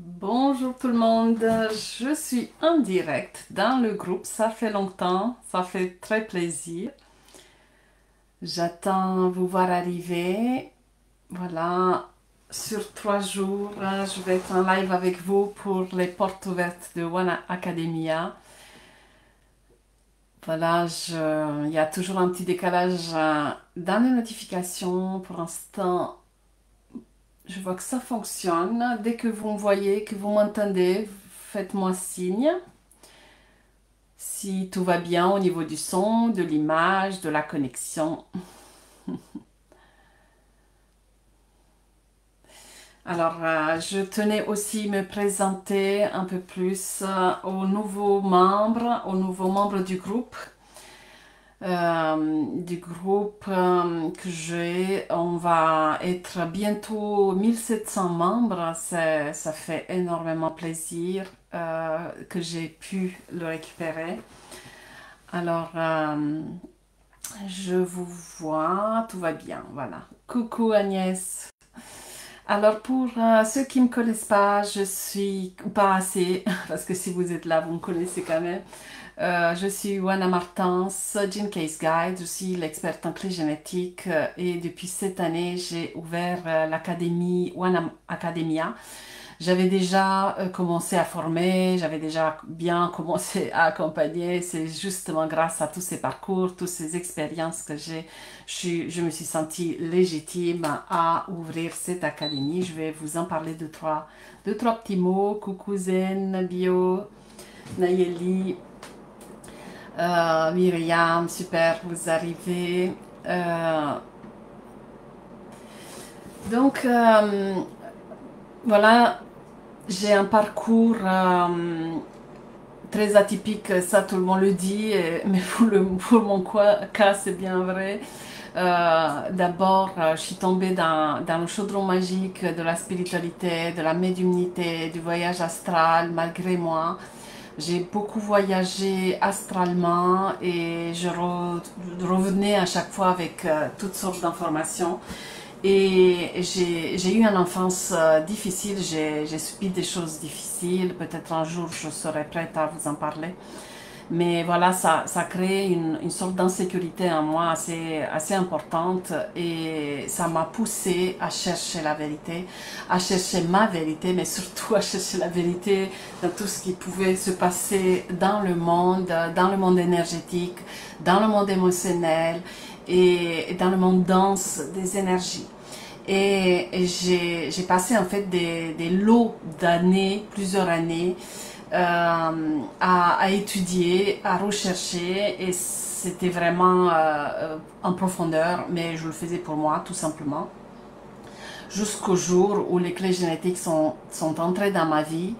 Bonjour tout le monde, je suis en direct dans le groupe, ça fait longtemps, ça fait très plaisir. J'attends vous voir arriver. Voilà, sur 3 jours, je vais être en live avec vous pour les portes ouvertes de One Academia. Voilà, il y a toujours un petit décalage dans les notifications. Pour l'instant, je vois que ça fonctionne. Dès que vous me voyez, que vous m'entendez, faites-moi signe. Si tout va bien au niveau du son, de l'image, de la connexion. Alors, je tenais aussi me présenter un peu plus aux nouveaux membres du groupe que j'ai. On va être bientôt 1700 membres. Ça fait énormément plaisir que j'ai pu le récupérer. Alors, je vous vois, tout va bien, voilà. Coucou Agnès. Alors pour ceux qui ne me connaissent pas, je suis pas assez, parce que si vous êtes là, vous me connaissez quand même. Je suis Wana Martins, Gene Case Guide, je suis l'experte en clé génétique et depuis cette année, j'ai ouvert l'académie Wana Academia. J'avais déjà commencé à former, j'avais déjà bien commencé à accompagner. C'est justement grâce à tous ces parcours, toutes ces expériences que je me suis sentie légitime à ouvrir cette académie. Je vais vous en parler deux, trois petits mots. Coucou Zen, Bio, Nayeli, Myriam, super, vous arrivez. Donc, voilà, j'ai un parcours très atypique, ça tout le monde le dit, mais pour mon cas c'est bien vrai. D'abord, je suis tombée dans le chaudron magique de la spiritualité, de la médiumnité, du voyage astral, malgré moi. J'ai beaucoup voyagé astralement et revenais à chaque fois avec toutes sortes d'informations. Et j'ai eu une enfance difficile, j'ai subi des choses difficiles, peut-être un jour je serai prête à vous en parler. Mais voilà, ça crée une sorte d'insécurité en moi assez importante et ça m'a poussée à chercher la vérité, à chercher ma vérité, mais surtout à chercher la vérité dans tout ce qui pouvait se passer dans le monde énergétique, dans le monde émotionnel et dans le monde dense des énergies. Et j'ai passé en fait des lots d'années, plusieurs années, à étudier, à rechercher, et c'était vraiment en profondeur, mais je le faisais pour moi tout simplement. Jusqu'au jour où les clés génétiques sont entrées dans ma vie.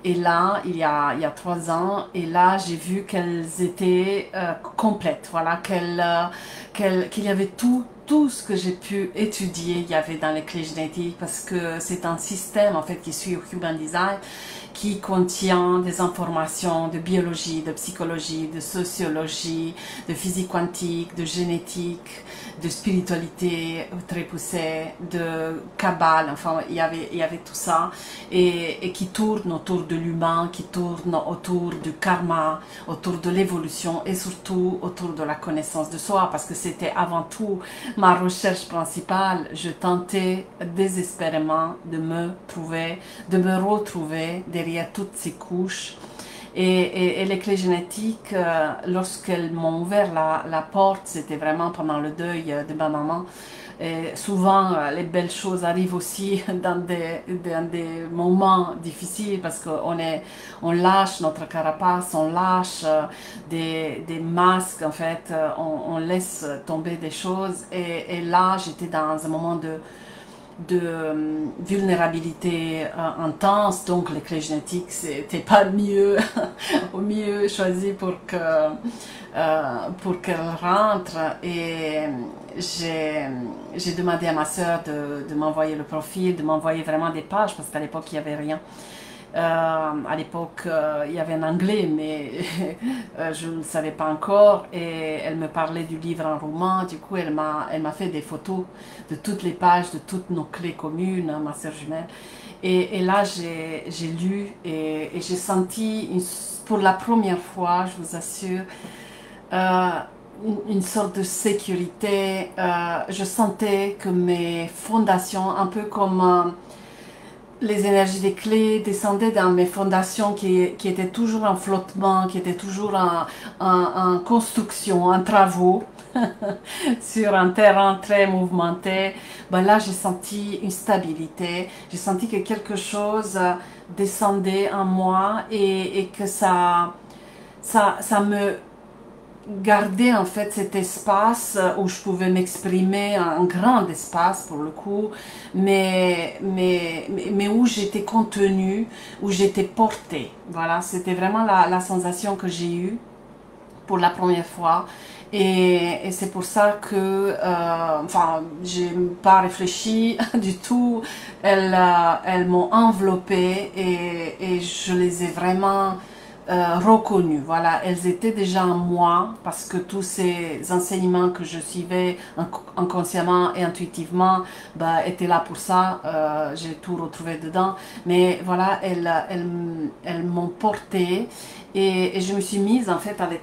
Et là, il y a 3 ans, et là, j'ai vu qu'elles étaient complètes. Voilà, qu'il y avait tout ce que j'ai pu étudier, il y avait dans les clés génétiques, parce que c'est un système en fait qui suit au Human Design, qui contient des informations de biologie, de psychologie, de sociologie, de physique quantique, de génétique, de spiritualité très poussée, de Kabbale, enfin il y avait tout ça, et qui tourne autour de l'humain, qui tourne autour du karma, autour de l'évolution et surtout autour de la connaissance de soi, parce que c'était avant tout ma recherche principale. Je tentais désespérément de me retrouver derrière toutes ces couches. Et les clés génétiques, lorsqu'elles m'ont ouvert la porte, c'était vraiment pendant le deuil de ma maman. Et souvent, les belles choses arrivent aussi dans des moments difficiles, parce on lâche notre carapace, on lâche des masques, en fait, on laisse tomber des choses. Et là, j'étais dans un moment de vulnérabilité intense, donc les clés génétiques c'était pas le mieux au mieux choisi pour qu'elle rentre. Et j'ai demandé à ma soeur de m'envoyer le profil, de m'envoyer vraiment des pages, parce qu'à l'époque il n'y avait rien. À l'époque, il y avait un anglais, mais je ne le savais pas encore. Et elle me parlait du livre en roumain. Du coup, elle m'a fait des photos de toutes les pages, de toutes nos clés communes, ma sœur jumelle. Et là, j'ai lu et j'ai senti, pour la première fois, je vous assure, euh, une sorte de sécurité. Je sentais que mes fondations, un peu comme les énergies des clés, descendaient dans mes fondations qui étaient toujours en flottement, qui étaient toujours en construction, en travaux, sur un terrain très mouvementé. Ben là, j'ai senti une stabilité. J'ai senti que quelque chose descendait en moi et que ça me garder en fait cet espace où je pouvais m'exprimer, un grand espace pour le coup, mais où j'étais contenue, où j'étais portée. Voilà, c'était vraiment la sensation que j'ai eue pour la première fois. Et c'est pour ça que, enfin, j'ai pas réfléchi du tout. Elles m'ont enveloppée et je les ai vraiment reconnues. Voilà, elles étaient déjà en moi parce que tous ces enseignements que je suivais inconsciemment et intuitivement bah, étaient là pour ça. J'ai tout retrouvé dedans. Mais voilà, elles m'ont portée et je me suis mise en fait à les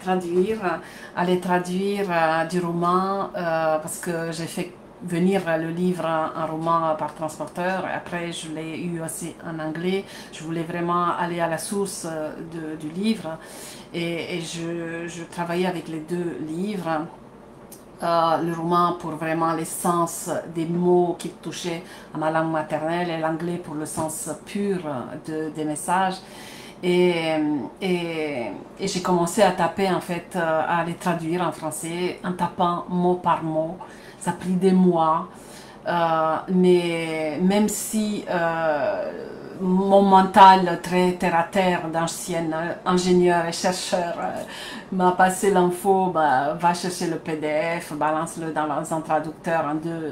traduire du roman parce que j'ai fait venir le livre en roman par transporteur. Après, je l'ai eu aussi en anglais. Je voulais vraiment aller à la source du livre et je travaillais avec les deux livres. Le roman pour vraiment l'essence des mots qui touchaient à ma langue maternelle et l'anglais pour le sens pur des messages. Et j'ai commencé à taper en fait, à les traduire en français en tapant mot par mot. Ça a pris des mois, mais même si mon mental très terre à terre d'ancienne ingénieur et chercheur m'a passé l'info, bah, va chercher le PDF, balance-le dans un traducteur,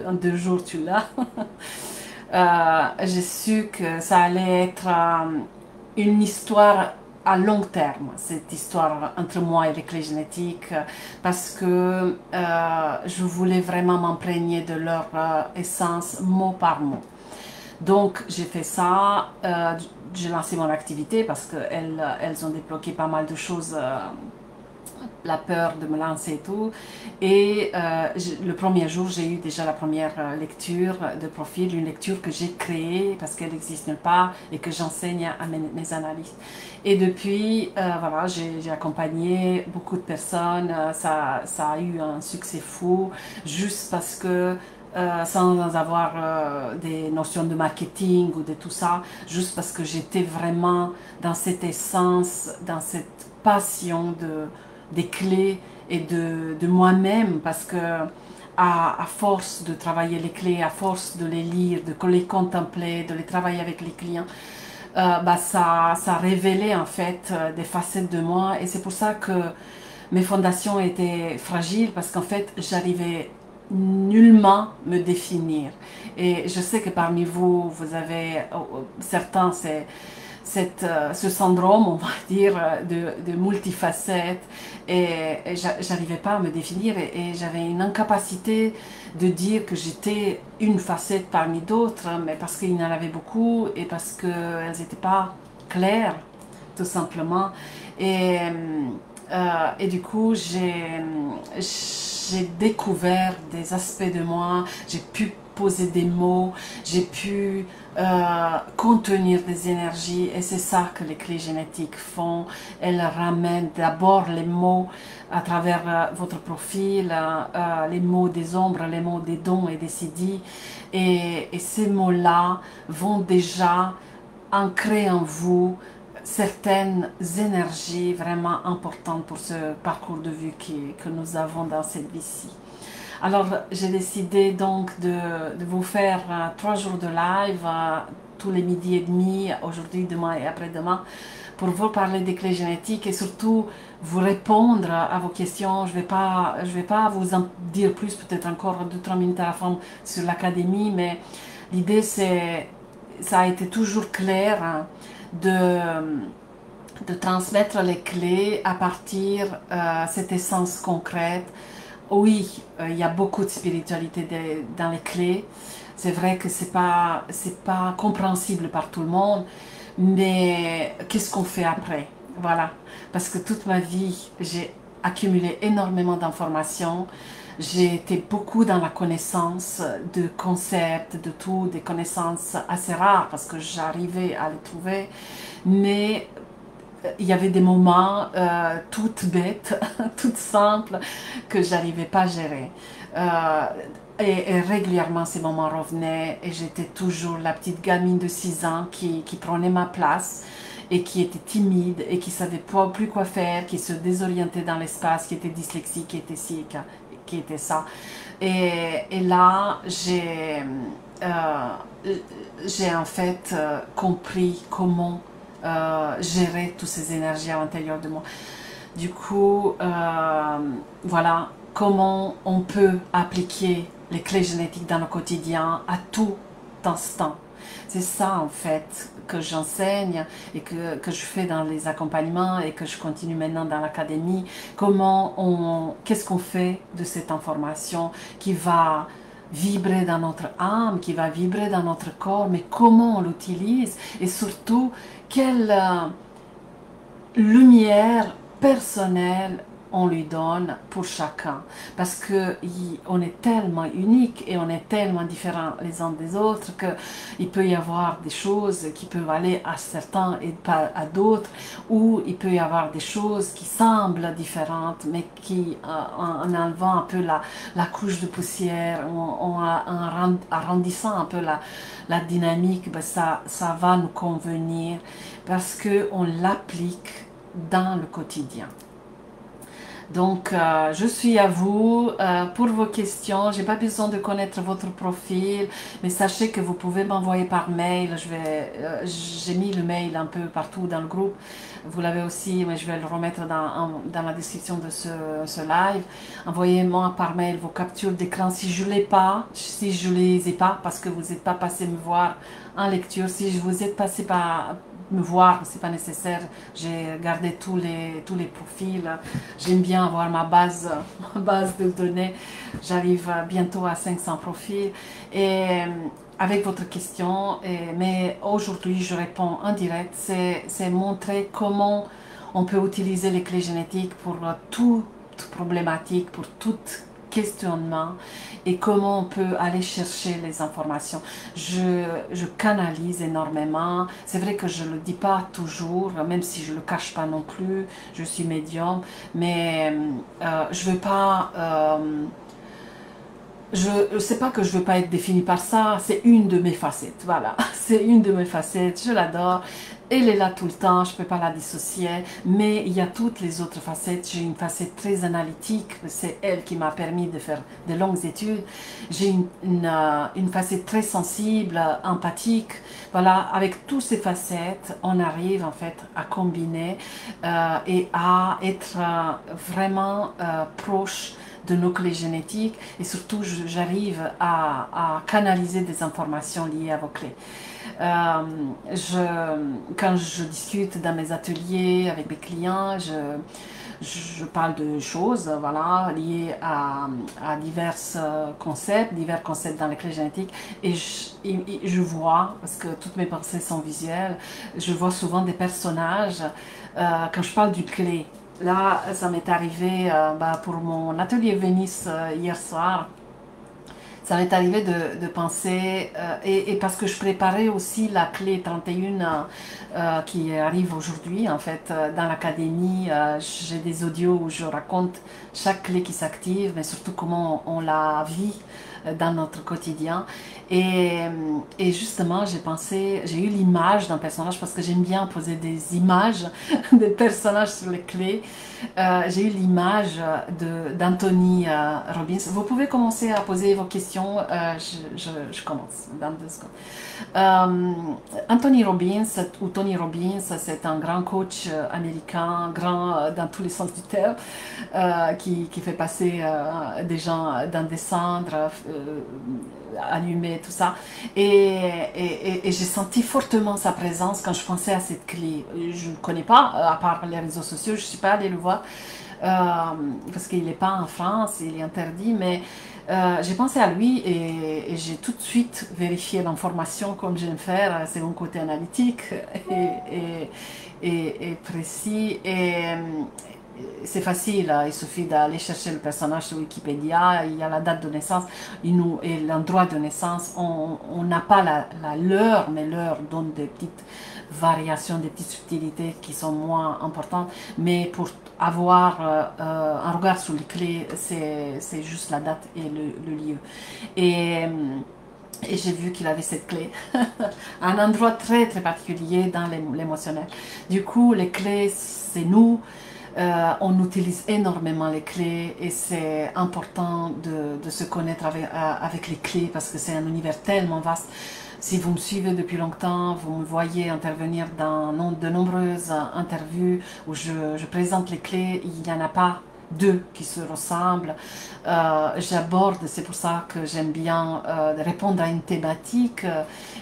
en deux jours tu l'as. J'ai su que ça allait être une histoire à long terme, cette histoire entre moi et les clés génétiques, parce que je voulais vraiment m'imprégner de leur essence mot par mot. Donc j'ai fait ça, j'ai lancé mon activité parce qu'elles ont débloqué pas mal de choses, la peur de me lancer et tout. Et le premier jour, j'ai eu déjà la première lecture de profil, une lecture que j'ai créée parce qu'elle n'existe nulle part et que j'enseigne à mes analystes. Et depuis, voilà, j'ai accompagné beaucoup de personnes, ça a eu un succès fou, juste parce que sans avoir des notions de marketing ou de tout ça, juste parce que j'étais vraiment dans cette essence, dans cette passion des clés et de moi-même, parce que à force de travailler les clés, à force de les lire, de les contempler, de les travailler avec les clients, bah ça révélait en fait des facettes de moi, et c'est pour ça que mes fondations étaient fragiles, parce qu'en fait j'arrivais nullement me définir. Et je sais que parmi vous, vous avez certains, ce syndrome, on va dire, de multifacettes, et j'arrivais pas à me définir, et j'avais une incapacité de dire que j'étais une facette parmi d'autres, mais parce qu'il y en avait beaucoup et parce qu'elles n'étaient pas claires, tout simplement. Et du coup, j'ai découvert des aspects de moi, j'ai pu poser des mots, j'ai pu contenir des énergies, et c'est ça que les clés génétiques font. Elles ramènent d'abord les mots à travers votre profil, les mots des ombres, les mots des dons et des siddhis, et ces mots-là vont déjà ancrer en vous certaines énergies vraiment importantes pour ce parcours de vie que nous avons dans cette vie-ci. Alors j'ai décidé donc de vous faire 3 jours de live tous les midis et demi, aujourd'hui, demain et après-demain, pour vous parler des clés génétiques et surtout vous répondre à vos questions. Je vais pas vous en dire plus, peut-être encore 2-3 minutes à la fin sur l'académie, mais l'idée ça a été toujours clair, hein, de transmettre les clés à partir de cette essence concrète. Oui, il y a beaucoup de spiritualité dans les clés, C'est vrai que c'est pas compréhensible par tout le monde, mais qu'est-ce qu'on fait après? Voilà. Parce que toute ma vie, j'ai accumulé énormément d'informations. J'ai été beaucoup dans la connaissance de concepts, de tout, des connaissances assez rares parce que j'arrivais à les trouver. Mais il y avait des moments toutes bêtes, toutes simples, que j'arrivais pas à gérer. Euh, et régulièrement, ces moments revenaient et j'étais toujours la petite gamine de 6 ans qui prenait ma place et qui était timide et qui savait pas plus quoi faire, qui se désorientait dans l'espace, qui était dyslexique, qui était ci, qui était ça. Et là, j'ai en fait compris comment gérer toutes ces énergies à l'intérieur de moi. Du coup, voilà comment on peut appliquer les clés génétiques dans le quotidien à tout instant. C'est ça en fait que j'enseigne et que je fais dans les accompagnements et que je continue maintenant dans l'académie. Qu'est-ce qu'on fait de cette information qui va vibrer dans notre âme, qui va vibrer dans notre corps, mais comment on l'utilise et surtout quelle lumière personnelle on lui donne pour chacun, parce que on est tellement unique et on est tellement différents les uns des autres que il peut y avoir des choses qui peuvent aller à certains et pas à d'autres, ou il peut y avoir des choses qui semblent différentes mais qui en enlevant un peu la couche de poussière, en arrondissant un peu la dynamique, ben ça va nous convenir parce que on l'applique dans le quotidien. Donc, je suis à vous pour vos questions. J'ai pas besoin de connaître votre profil, mais sachez que vous pouvez m'envoyer par mail. J'ai mis le mail un peu partout dans le groupe. Vous l'avez aussi, mais je vais le remettre dans la description de ce live. Envoyez-moi par mail vos captures d'écran si je l'ai pas, si je les ai pas, parce que vous n'êtes pas passé me voir en lecture. Si je vous êtes passé par me voir, c'est pas nécessaire. J'ai gardé tous les profils. J'aime bien avoir ma base de données. J'arrive bientôt à 500 profils. Et avec votre question, mais aujourd'hui je réponds en direct, c'est montrer comment on peut utiliser les clés génétiques pour toute problématique, pour tout questionnement et comment on peut aller chercher les informations. Je canalise énormément. C'est vrai que je ne le dis pas toujours, même si je ne le cache pas non plus. Je suis médium, mais je ne veux pas... je sais pas que je veux pas être définie par ça, c'est une de mes facettes, voilà, c'est une de mes facettes, je l'adore, elle est là tout le temps, je peux pas la dissocier, mais il y a toutes les autres facettes. J'ai une facette très analytique, c'est elle qui m'a permis de faire de longues études, j'ai une facette très sensible, empathique, voilà, avec toutes ces facettes, on arrive en fait à combiner et à être vraiment proche de nos clés génétiques et surtout j'arrive à canaliser des informations liées à vos clés. Quand je discute dans mes ateliers avec mes clients, je parle de choses voilà, liées à divers concepts dans les clés génétiques et je vois, parce que toutes mes pensées sont visuelles, je vois souvent des personnages quand je parle du clé. Là, ça m'est arrivé pour mon atelier Vénice hier soir. Ça m'est arrivé de penser, et parce que je préparais aussi la clé 31 qui arrive aujourd'hui, en fait, dans l'académie, j'ai des audios où je raconte chaque clé qui s'active, mais surtout comment on la vit dans notre quotidien. Et justement, j'ai eu l'image d'un personnage, parce que j'aime bien poser des images des personnages sur les clés. J'ai eu l'image d'Anthony Robbins. Vous pouvez commencer à poser vos questions, je commence dans 2 secondes. Anthony Robbins, ou Tony Robbins, c'est un grand coach américain, grand dans tous les sens du terme, qui fait passer des gens dans des cendres, allumées, tout ça. Et j'ai senti fortement sa présence quand je pensais à cette clé. Je ne connais pas, à part les réseaux sociaux, je ne suis pas allée le voir, parce qu'il n'est pas en France, il est interdit, mais J'ai pensé à lui et j'ai tout de suite vérifié l'information comme j'aime faire, c'est mon côté analytique et, et précis. Et c'est facile, il suffit d'aller chercher le personnage sur Wikipédia, il y a la date de naissance et l'endroit de naissance. On n'a pas l'heure, mais l'heure donne des petites variations, des petites subtilités qui sont moins importantes. Mais pour avoir un regard sur les clés, c'est juste la date et le lieu. Et, et j'ai vu qu'il avait cette clé, un endroit très très particulier dans l'émotionnel. Du coup, les clés, c'est nous. On utilise énormément les clés et c'est important de se connaître avec les clés parce que c'est un univers tellement vaste. Si vous me suivez depuis longtemps, vous me voyez intervenir dans de nombreuses interviews où je présente les clés. Il n'y en a pas deux qui se ressemblent. J'aborde, c'est pour ça que j'aime bien répondre à une thématique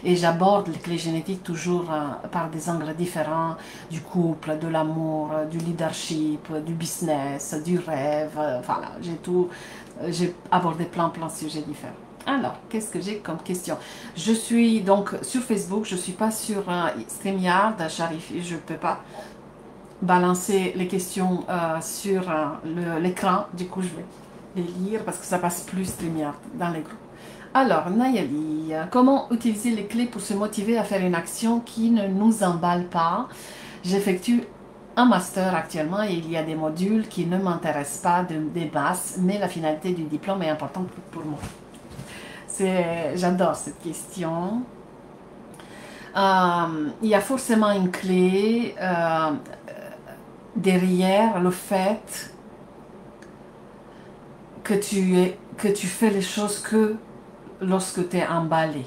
et j'aborde les clés génétiques toujours par des angles différents, du couple, de l'amour, du leadership, du business, du rêve, voilà, j'ai abordé plein de sujets différents. Alors, qu'est-ce que j'ai comme question? Je suis donc sur Facebook, je ne suis pas sur StreamYard, je ne peux pas balancer les questions sur l'écran, du coup je vais les lire parce que ça passe plus StreamYard dans les groupes. Alors, Nayeli, comment utiliser les clés pour se motiver à faire une action qui ne nous emballe pas? J'effectue un master actuellement et il y a des modules qui ne m'intéressent pas des bases, mais la finalité du diplôme est importante pour moi. J'adore cette question. Il y a forcément une clé derrière le fait que tu fais les choses que lorsque tu es emballé.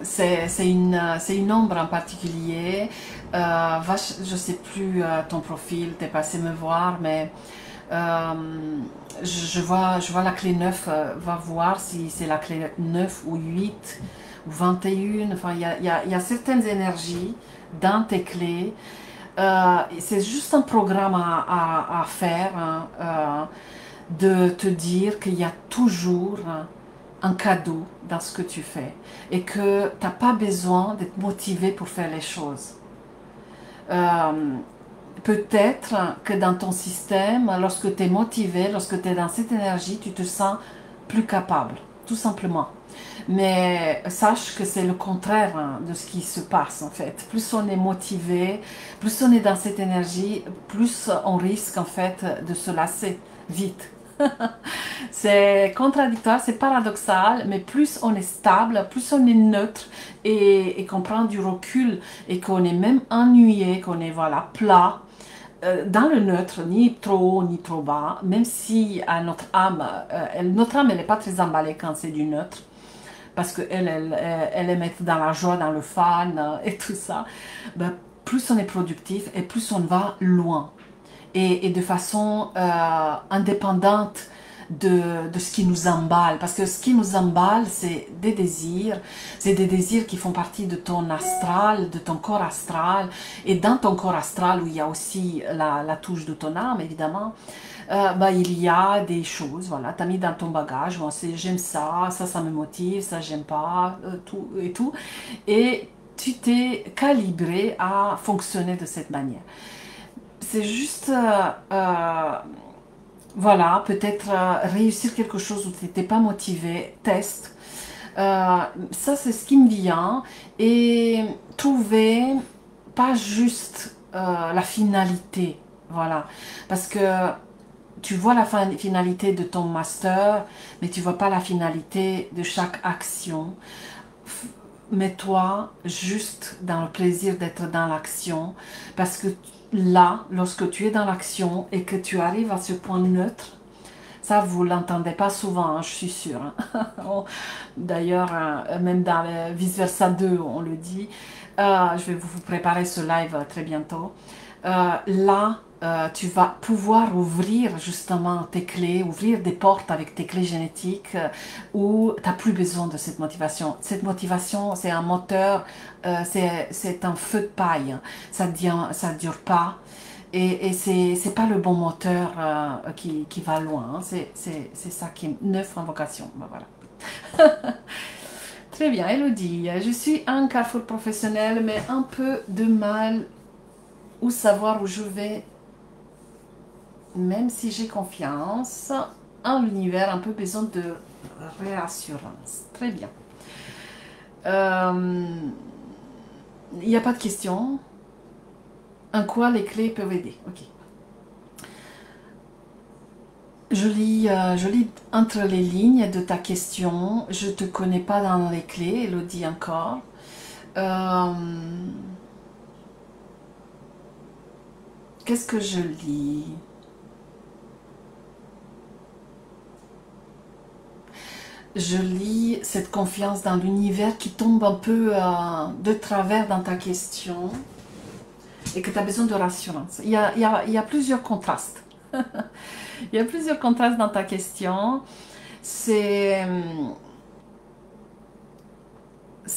C'est une ombre en particulier. Je ne sais plus ton profil, tu es passé me voir, mais je vois la clé 9, va voir si c'est la clé 9 ou 8 ou 21. Enfin, il y a certaines énergies dans tes clés. C'est juste un programme à faire, hein, de te dire qu'il y a toujours un cadeau dans ce que tu fais et que tu n'as pas besoin d'être motivé pour faire les choses. Peut-être que dans ton système, lorsque tu es motivé, lorsque tu es dans cette énergie, tu te sens plus capable, tout simplement. Mais sache que c'est le contraire de ce qui se passe en fait. Plus on est motivé, plus on est dans cette énergie, plus on risque en fait de se lasser vite. C'est contradictoire, c'est paradoxal, mais plus on est stable, plus on est neutre et qu'on prend du recul et qu'on est même ennuyé, qu'on est voilà, plat, dans le neutre, ni trop haut ni trop bas, même si à notre âme, elle n'est pas très emballée quand c'est du neutre, parce qu'elle aime être dans la joie, dans le fun et tout ça, ben, plus on est productif et plus on va loin. Et de façon indépendante de ce qui nous emballe. Parce que ce qui nous emballe, c'est des désirs qui font partie de ton astral, de ton corps astral. Et dans ton corps astral, où il y a aussi la touche de ton âme, évidemment, bah, il y a des choses, voilà, tu as mis dans ton bagage, bon, j'aime ça, ça me motive, ça j'aime pas, tout et tout. Et tu t'es calibré à fonctionner de cette manière. C'est juste, voilà, peut-être réussir quelque chose où tu n'étais pas motivé, teste. Ça, c'est ce qui me vient. Et trouver pas juste la finalité, voilà. Parce que tu vois la finalité de ton master, mais tu vois pas la finalité de chaque action. Mets-toi juste dans le plaisir d'être dans l'action, parce que là, lorsque tu es dans l'action et que tu arrives à ce point neutre, ça vous l'entendez pas souvent, hein, je suis sûre. Hein. D'ailleurs, même dans Vice Versa 2, on le dit. Je vais vous préparer ce live très bientôt. Là, tu vas pouvoir ouvrir justement tes clés, ouvrir des portes avec tes clés génétiques où tu n'as plus besoin de cette motivation. Cette motivation, c'est un moteur, c'est un feu de paille. Ça dure pas. Et c'est pas le bon moteur qui va loin. Hein. C'est ça qui est 9 invocations. Ben voilà. Très bien, Elodie. Je suis un carrefour professionnel, mais un peu de mal où savoir où je vais, même si j'ai confiance en l'univers, un peu besoin de réassurance. Très bien. Il n'y a pas de question. En quoi les clés peuvent aider? Ok. Je lis entre les lignes de ta question. Je ne te connais pas dans les clés, Elodie, encore. Qu'est-ce que je lis? Je lis cette confiance dans l'univers qui tombe un peu de travers dans ta question et que tu as besoin de rassurance. Il y a plusieurs contrastes. Il y a plusieurs contrastes dans ta question. C'est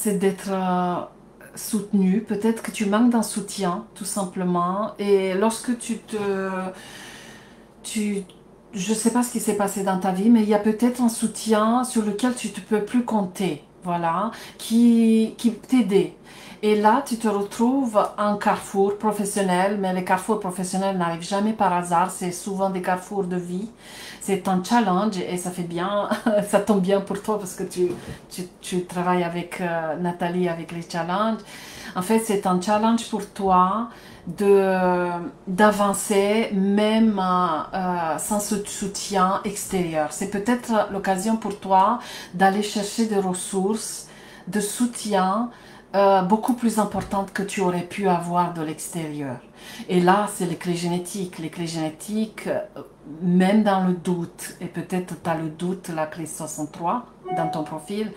d'être soutenu. Peut-être que tu manques d'un soutien, tout simplement. Et lorsque je ne sais pas ce qui s'est passé dans ta vie, mais il y a peut-être un soutien sur lequel tu ne peux plus compter, voilà, qui t'aidait. Et là, tu te retrouves en carrefour professionnel, mais les carrefours professionnels n'arrivent jamais par hasard, c'est souvent des carrefours de vie. C'est un challenge et ça fait bien, ça tombe bien pour toi parce que tu travailles avec Nathalie avec les challenges. En fait, c'est un challenge pour toi d'avancer même sans ce soutien extérieur. C'est peut-être l'occasion pour toi d'aller chercher des ressources, de soutien beaucoup plus importantes que tu aurais pu avoir de l'extérieur. Et là, c'est les clés génétiques. Les clés génétiques, même dans le doute, et peut-être tu as le doute, la clé 63 dans ton profil,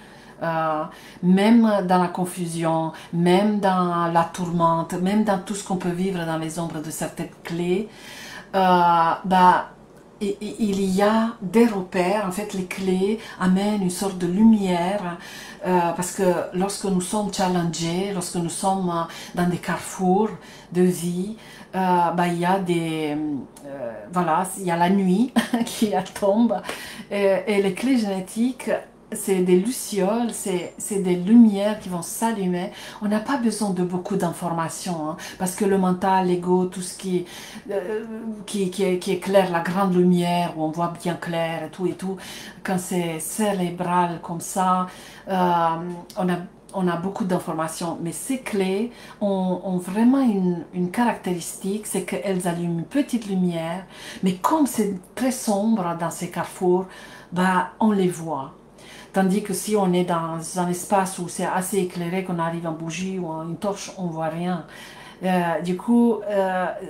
même dans la confusion, même dans la tourmente, même dans tout ce qu'on peut vivre dans les ombres de certaines clés, il y a des repères. En fait, les clés amènent une sorte de lumière parce que lorsque nous sommes challengés, lorsque nous sommes dans des carrefours de vie, il y a voilà, il y a la nuit qui tombe et les clés génétiques, c'est des lucioles, c'est des lumières qui vont s'allumer. On n'a pas besoin de beaucoup d'informations, hein, parce que le mental, l'ego, tout ce qui éclaire la grande lumière, où on voit bien clair et tout, quand c'est cérébral comme ça, on a beaucoup d'informations. Mais ces clés ont vraiment une caractéristique, c'est qu'elles allument une petite lumière, mais comme c'est très sombre dans ces carrefours, on les voit. Tandis que si on est dans un espace où c'est assez éclairé, qu'on arrive en bougie ou en une torche, on ne voit rien. Du coup,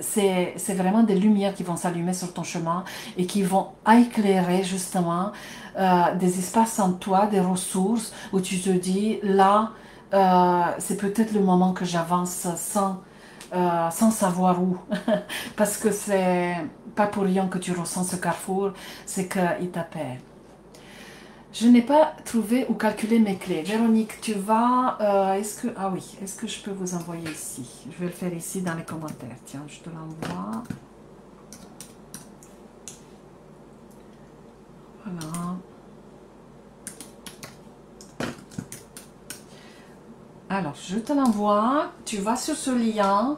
c'est vraiment des lumières qui vont s'allumer sur ton chemin et qui vont éclairer justement des espaces en toi, des ressources où tu te dis, là, c'est peut-être le moment que j'avance sans savoir où. Parce que c'est pas pour rien que tu ressens ce carrefour, c'est qu'il t'appelle. Je n'ai pas trouvé ou calculé mes clés. Véronique, tu vas... ah oui, est-ce que je peux vous envoyer ici? Je vais le faire ici dans les commentaires. Tiens, je te l'envoie. Voilà. Alors, je te l'envoie. Tu vas sur ce lien.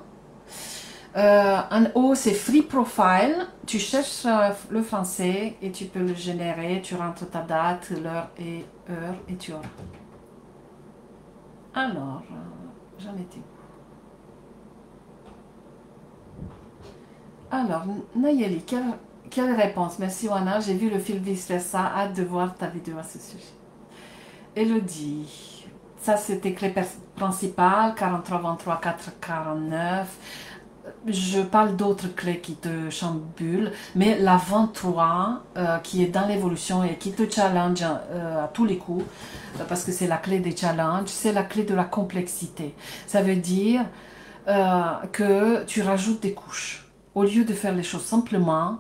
En haut, c'est Free Profile. Tu cherches le français et tu peux le générer. Tu rentres ta date, l'heure et tu auras. Alors, j'en étais où? Alors, Nayeli, quelle réponse? Merci, Wana. J'ai vu le film vice-versa. Hâte de voir ta vidéo à ce sujet. Elodie, ça c'était clé principale, 43, 23, 4, 49. Je parle d'autres clés qui te chambulent, mais la 23 qui est dans l'évolution et qui te challenge à tous les coups, parce que c'est la clé des challenges, c'est la clé de la complexité. Ça veut dire que tu rajoutes des couches. Au lieu de faire les choses simplement,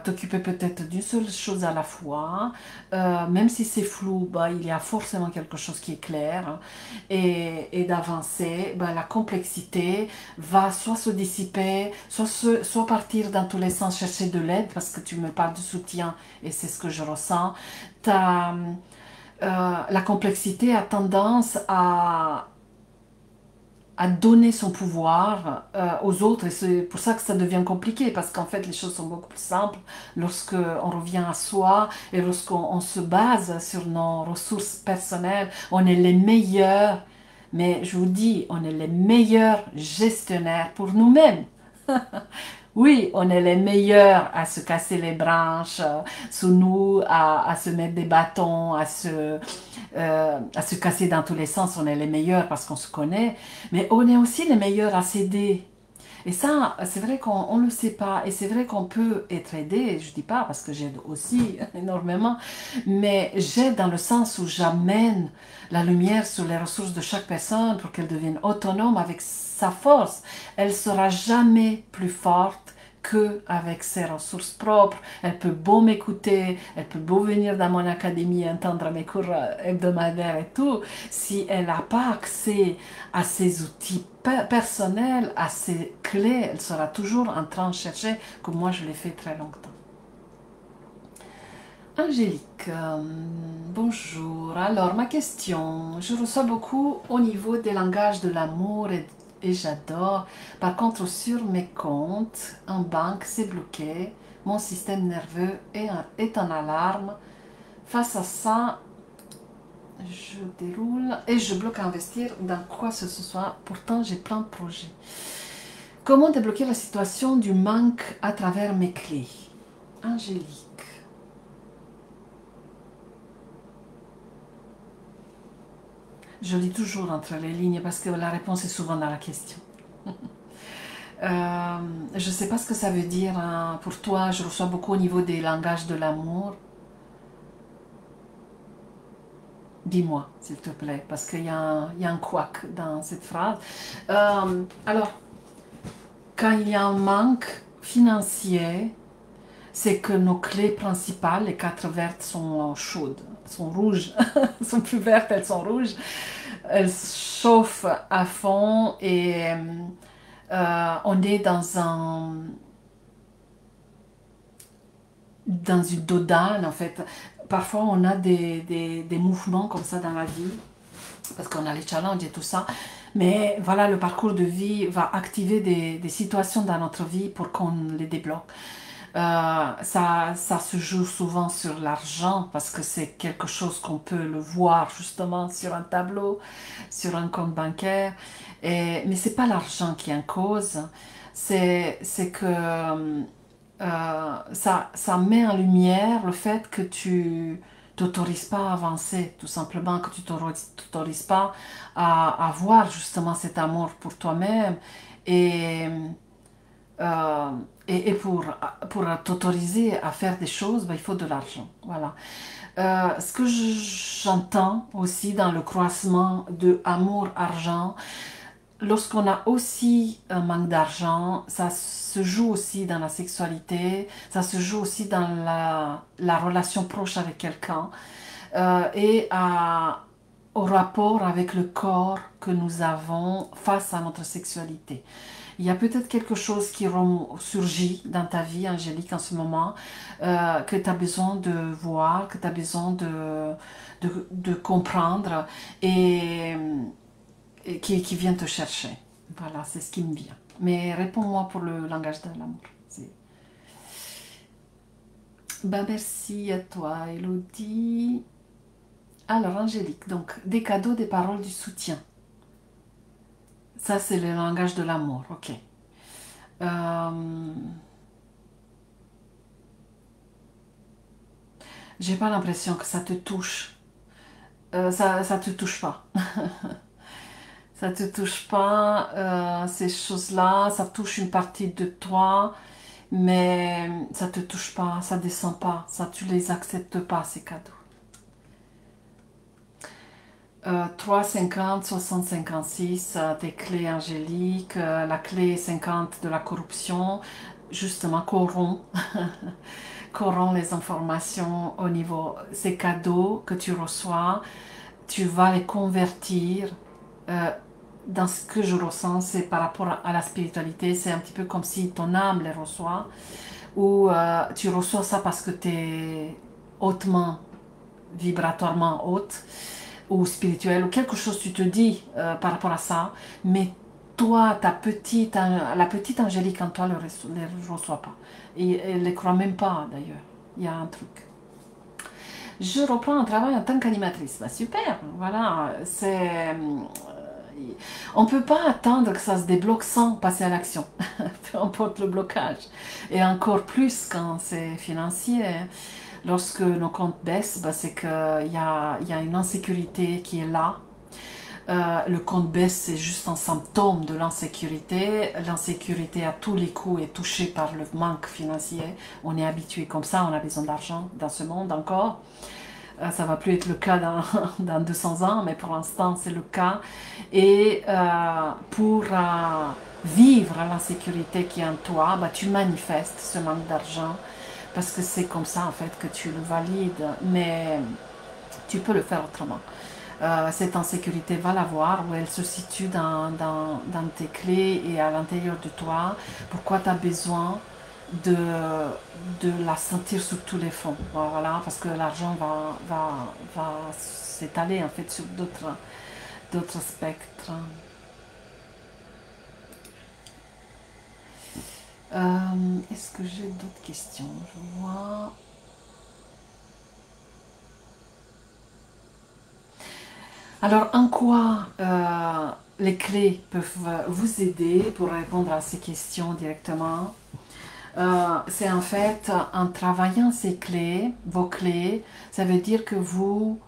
t'occuper peut-être d'une seule chose à la fois. Même si c'est flou, bah, il y a forcément quelque chose qui est clair. Et d'avancer, bah, la complexité va soit se dissiper, soit partir dans tous les sens, chercher de l'aide, parce que tu me parles de soutien et c'est ce que je ressens. T'as, la complexité a tendance à donner son pouvoir aux autres et c'est pour ça que ça devient compliqué parce qu'en fait les choses sont beaucoup plus simples lorsque on revient à soi et lorsqu'on se base sur nos ressources personnelles. On est les meilleurs, mais je vous dis, on est les meilleurs gestionnaires pour nous-mêmes. Oui, on est les meilleurs à se casser les branches sous nous, à se mettre des bâtons, à se casser dans tous les sens. On est les meilleurs parce qu'on se connaît, mais on est aussi les meilleurs à s'aider. Et ça, c'est vrai qu'on ne le sait pas. Et c'est vrai qu'on peut être aidé. Je dis pas parce que j'aide aussi énormément, mais j'aide dans le sens où j'amène la lumière sur les ressources de chaque personne pour qu'elle devienne autonome avec sa force. Elle sera jamais plus forte qu'avec ses ressources propres. Elle peut beau m'écouter, elle peut beau venir dans mon académie, entendre mes cours hebdomadaires et tout. Si elle n'a pas accès à ses outils personnels, à ses clés, elle sera toujours en train de chercher, comme moi je l'ai fait très longtemps. Angélique, bonjour. Alors, ma question, je reçois beaucoup au niveau des langages de l'amour et j'adore. Par contre, sur mes comptes en banque, c'est bloqué. Mon système nerveux est en alarme. Face à ça, je déroule et je bloque à investir dans quoi que ce soit. Pourtant, j'ai plein de projets. Comment débloquer la situation du manque à travers mes clés? Angélique. Je lis toujours entre les lignes parce que la réponse est souvent dans la question. Je ne sais pas ce que ça veut dire hein, pour toi. Je reçois beaucoup au niveau des langages de l'amour. Dis-moi, s'il te plaît, parce qu'il y a un couac dans cette phrase. Alors, quand il y a un manque financier, c'est que nos clés principales, les 4 vertes, sont chaudes, sont rouges, sont plus vertes, elles sont rouges. Elles chauffent à fond et on est dans une dodane en fait. Parfois on a des mouvements comme ça dans la vie parce qu'on a les challenges et tout ça. Mais voilà, le parcours de vie va activer des situations dans notre vie pour qu'on les débloque. Ça se joue souvent sur l'argent parce que c'est quelque chose qu'on peut le voir justement sur un tableau, sur un compte bancaire. Mais c'est pas l'argent qui est en cause, c'est que ça met en lumière le fait que tu t'autorises pas à avancer, tout simplement, que tu t'autorises pas à voir justement cet amour pour toi-même et, euh, et pour t'autoriser à faire des choses, ben, il faut de l'argent. Voilà. Ce que j'entends aussi dans le croisement de amour-argent, lorsqu'on a aussi un manque d'argent, ça se joue aussi dans la sexualité, ça se joue aussi dans la relation proche avec quelqu'un et au rapport avec le corps que nous avons face à notre sexualité. Il y a peut-être quelque chose qui surgit dans ta vie, Angélique, en ce moment, que tu as besoin de voir, que tu as besoin de comprendre et qui vient te chercher. Voilà, c'est ce qui me vient. Mais réponds-moi pour le langage de l'amour. Ben, merci à toi, Elodie. Alors, Angélique, donc, des cadeaux, des paroles, du soutien. Ça, c'est le langage de l'amour, ok. Euh, j'ai pas l'impression que ça te touche. Ça te touche pas. Ça te touche pas, ces choses-là. Ça touche une partie de toi, mais ça te touche pas, ça descend pas. Ça, tu les acceptes pas, ces cadeaux. 3, 50, 60, 56, tes clés angéliques, la clé 50 de la corruption, justement corrompt, corrompt les informations au niveau, ces cadeaux que tu reçois, tu vas les convertir euh, dans ce que je ressens, c'est par rapport à la spiritualité, c'est un petit peu comme si ton âme les reçoit, ou tu reçois ça parce que tu es hautement, vibratoirement haute, ou spirituel, ou quelque chose tu te dis par rapport à ça, mais toi, la petite angélique en toi ne le reçoit pas. Et elle ne les croit même pas d'ailleurs. Il y a un truc. Je reprends un travail en tant qu'animatrice. Bah, super, voilà. On ne peut pas attendre que ça se débloque sans passer à l'action, peu importe le blocage. Et encore plus quand c'est financier. Lorsque nos comptes baissent, bah, c'est qu'il y a une insécurité qui est là. Le compte baisse, c'est juste un symptôme de l'insécurité. L'insécurité à tous les coups est touchée par le manque financier. On est habitué comme ça, on a besoin d'argent dans ce monde encore. Ça va plus être le cas dans 200 ans, mais pour l'instant c'est le cas. Et pour vivre l'insécurité qui est en toi, bah, tu manifestes ce manque d'argent parce que c'est comme ça en fait que tu le valides, mais tu peux le faire autrement. Cette insécurité va la voir, où elle se situe dans tes clés et à l'intérieur de toi. Pourquoi tu as besoin de, de la sentir sur tous les fronts. Voilà, parce que l'argent va s'étaler en fait sur d'autres spectres. Est-ce que j'ai d'autres questions? Je vois. Alors, en quoi les clés peuvent vous aider pour répondre à ces questions directement? C'est en fait en travaillant ces clés, vos clés, ça veut dire que vous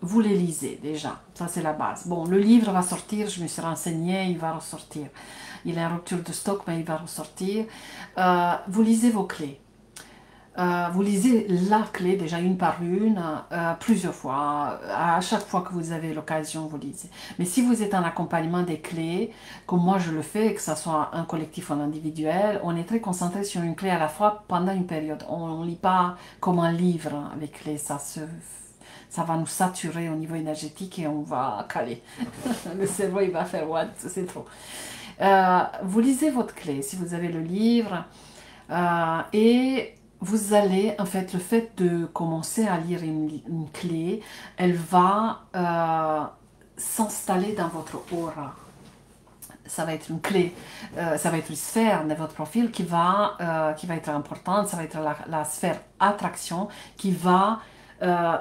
les lisez déjà. Ça, c'est la base. Bon, le livre va sortir, je me suis renseignée, il va ressortir. Il est en rupture de stock, mais il va ressortir. Vous lisez vos clés. Vous lisez la clé, déjà une par une, plusieurs fois. À chaque fois que vous avez l'occasion, vous lisez. Mais si vous êtes en accompagnement des clés, comme moi je le fais, que ce soit un collectif ou un individuel, on est très concentré sur une clé à la fois pendant une période. On ne lit pas comme un livre avec clés, ça va nous saturer au niveau énergétique et on va caler. Le cerveau, il va faire what? C'est trop. Vous lisez votre clé, si vous avez le livre, et vous allez, en fait, le fait de commencer à lire une clé, elle va s'installer dans votre aura. Ça va être une clé, ça va être une sphère de votre profil qui va être importante, ça va être la sphère attraction qui va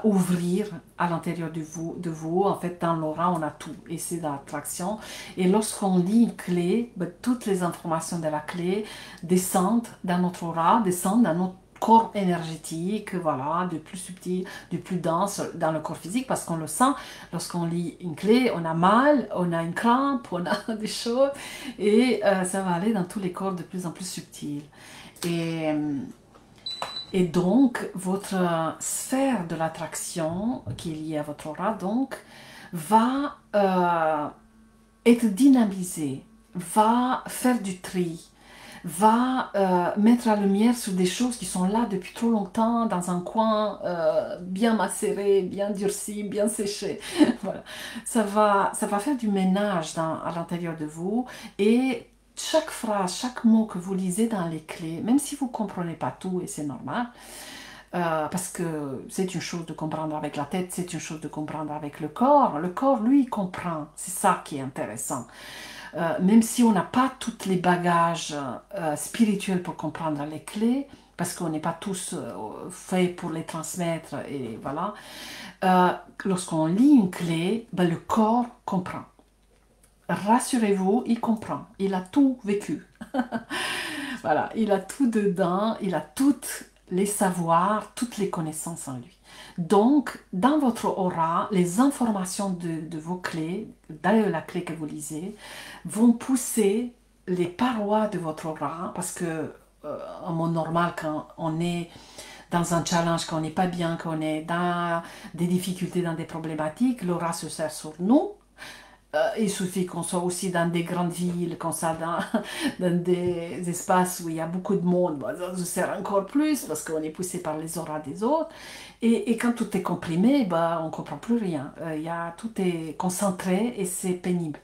ouvrir à l'intérieur de vous. En fait, dans l'aura, on a tout, et c'est d'attraction. Et lorsqu'on lit une clé, ben, toutes les informations de la clé descendent dans notre aura, descendent dans notre corps énergétique, voilà, de plus subtil, de plus dense dans le corps physique, parce qu'on le sent. Lorsqu'on lit une clé, on a mal, on a une crampe, on a des choses, et ça va aller dans tous les corps de plus en plus subtils. Et, et donc, votre sphère de l'attraction, qui est liée à votre aura, donc, va être dynamisée, va faire du tri, va mettre la lumière sur des choses qui sont là depuis trop longtemps, dans un coin bien macéré, bien durci, bien séché. Voilà. Ça va faire du ménage à l'intérieur de vous, et chaque phrase, chaque mot que vous lisez dans les clés, même si vous ne comprenez pas tout, et c'est normal, parce que c'est une chose de comprendre avec la tête, c'est une chose de comprendre avec le corps. Le corps, lui, il comprend. C'est ça qui est intéressant. Même si on n'a pas tous les bagages spirituels pour comprendre les clés, parce qu'on n'est pas tous faits pour les transmettre, et voilà. Lorsqu'on lit une clé, ben, le corps comprend. Rassurez-vous, il comprend. Il a tout vécu. Voilà, il a tout dedans, il a toutes les savoirs, toutes les connaissances en lui. Donc, dans votre aura, les informations de vos clés, dans la clé que vous lisez, vont pousser les parois de votre aura, parce que en monde normal, quand on est dans un challenge, quand on n'est pas bien, quand on est dans des difficultés, dans des problématiques, l'aura se sert sur nous, Il suffit qu'on soit aussi dans des grandes villes, qu'on soit dans des espaces où il y a beaucoup de monde, bon, ça nous sert encore plus parce qu'on est poussé par les auras des autres. Et quand tout est comprimé, bah, on ne comprend plus rien. Tout est concentré et c'est pénible.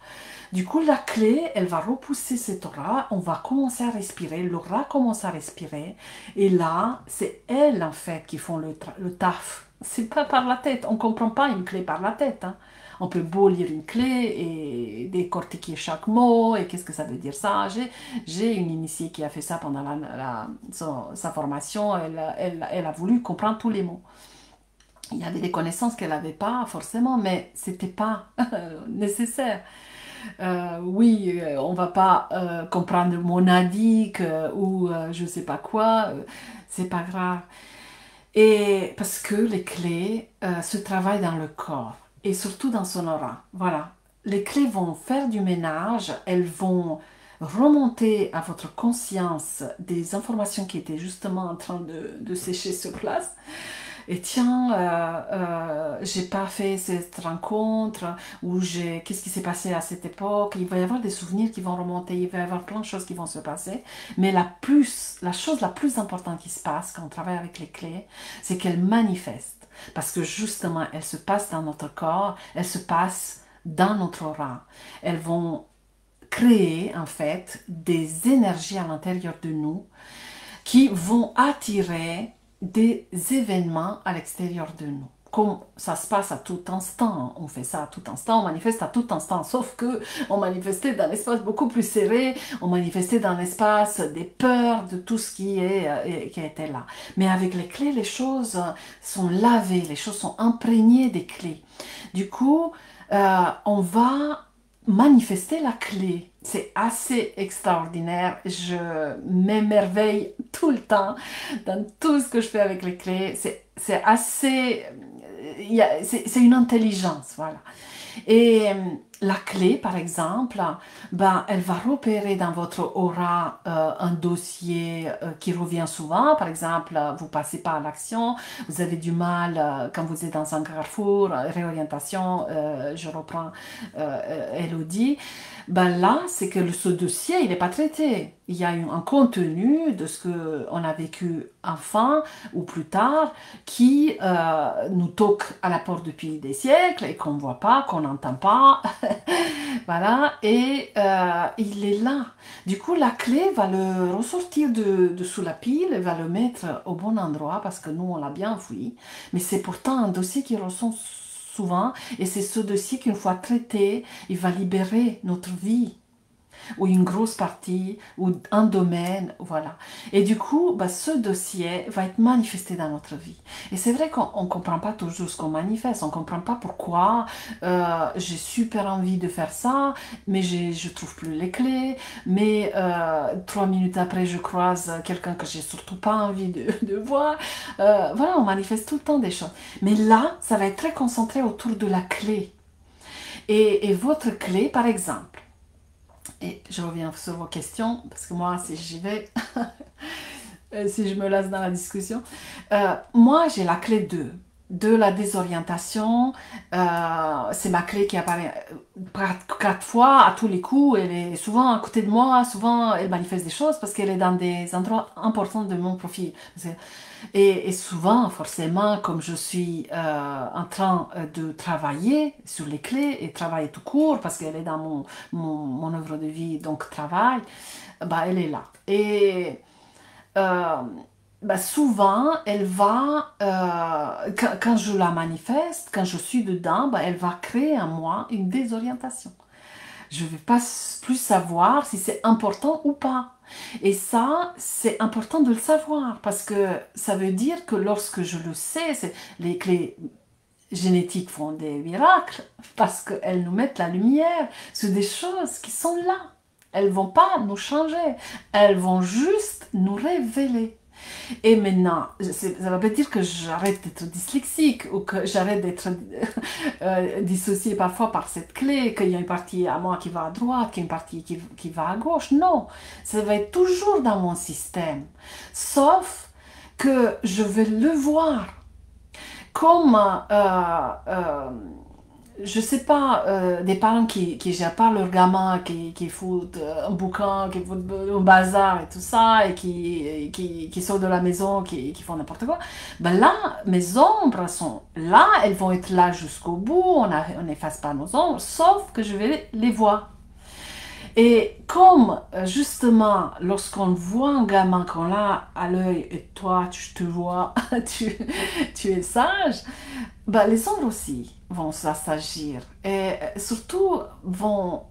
Du coup, la clé, elle va repousser cette aura, on va commencer à respirer, l'aura commence à respirer, et là, c'est elles, en fait, qui font le taf. C'est pas par la tête, on comprend pas une clé par la tête, hein. On peut beau lire une clé et décortiquer chaque mot, et qu'est-ce que ça veut dire ça. J'ai une initiée qui a fait ça pendant sa formation, elle a voulu comprendre tous les mots. Il y avait des connaissances qu'elle n'avait pas forcément, mais c'était pas nécessaire. Oui, on va pas comprendre monadique ou je sais pas quoi, c'est pas grave. Et parce que les clés se travaillent dans le corps et surtout dans son aura. Voilà. Les clés vont faire du ménage, elles vont remonter à votre conscience des informations qui étaient justement en train de sécher sur place. Et tiens, j'ai pas fait cette rencontre, ou qu'est-ce qui s'est passé à cette époque. Il va y avoir des souvenirs qui vont remonter, il va y avoir plein de choses qui vont se passer. Mais la chose la plus importante qui se passe quand on travaille avec les clés, c'est qu'elles manifestent. Parce que justement, elles se passent dans notre corps, elles se passent dans notre aura. Elles vont créer en fait des énergies à l'intérieur de nous qui vont attirer des événements à l'extérieur de nous. Comme ça se passe à tout instant, on fait ça à tout instant, on manifeste à tout instant, sauf que on manifestait dans l'espace beaucoup plus serré, on manifestait dans l'espace des peurs, de tout ce qui était là. Mais avec les clés, les choses sont lavées, les choses sont imprégnées des clés. Du coup, on va manifester la clé. C'est assez extraordinaire. Je m'émerveille tout le temps dans tout ce que je fais avec les clés. C'est assez... C'est une intelligence, voilà. Et la clé, par exemple, ben, elle va repérer dans votre aura un dossier qui revient souvent. Par exemple, vous passez pas à l'action, vous avez du mal quand vous êtes dans un carrefour, réorientation, je reprends Elodie. Ben là, c'est que ce dossier, il n'est pas traité. Il y a un contenu de ce qu'on a vécu enfant ou plus tard qui nous toque à la porte depuis des siècles et qu'on ne voit pas, qu'on n'entend pas. Voilà, et il est là. Du coup, la clé va le ressortir de sous la pile et va le mettre au bon endroit parce que nous, on l'a bien fouillé. Mais c'est pourtant un dossier qui ressort souvent et c'est ce dossier qu'une fois traité, il va libérer notre vie ou une grosse partie, ou un domaine, voilà. Et du coup, bah, ce dossier va être manifesté dans notre vie. Et c'est vrai qu'on ne comprend pas toujours ce qu'on manifeste, on ne comprend pas pourquoi j'ai super envie de faire ça, mais je ne trouve plus les clés, mais 3 minutes après, je croise quelqu'un que j'ai surtout pas envie de voir. Voilà, on manifeste tout le temps des choses. Mais là, ça va être très concentré autour de la clé. Et votre clé, par exemple, et je reviens sur vos questions, parce que moi, si j'y vais, si je me lasse dans la discussion, moi, j'ai la clé 2 de la désorientation. C'est ma clé qui apparaît 4 fois à tous les coups. Elle est souvent à côté de moi, souvent elle manifeste des choses parce qu'elle est dans des endroits importants de mon profil. Et souvent, forcément, comme je suis en train de travailler sur les clés et travailler tout court, parce qu'elle est dans mon œuvre de vie, donc travail, bah, elle est là. Et bah, souvent, elle va, quand je la manifeste, quand je suis dedans, bah, elle va créer en moi une désorientation. Je ne vais pas plus savoir si c'est important ou pas. Et ça, c'est important de le savoir parce que ça veut dire que lorsque je le sais, les clés génétiques font des miracles parce qu'elles nous mettent la lumière sur des choses qui sont là. Elles ne vont pas nous changer, elles vont juste nous révéler. Et maintenant, ça ne veut pas dire que j'arrête d'être dyslexique ou que j'arrête d'être dissociée parfois par cette clé, qu'il y a une partie à moi qui va à droite, qu'il y a une partie qui va à gauche. Non, ça va être toujours dans mon système. Sauf que je vais le voir comme je sais pas, des parents qui gèrent pas leur gamin, qui foutent un bouquin, qui foutent un bazar et tout ça, et qui sortent de la maison, qui font n'importe quoi, ben là, mes ombres sont là, elles vont être là jusqu'au bout, on n'efface pas nos ombres, sauf que je vais les voir. Et comme justement, lorsqu'on voit un gamin qu'on a à l'œil et toi, tu te vois, tu es sage, bah, les ombres aussi vont s'agir et surtout vont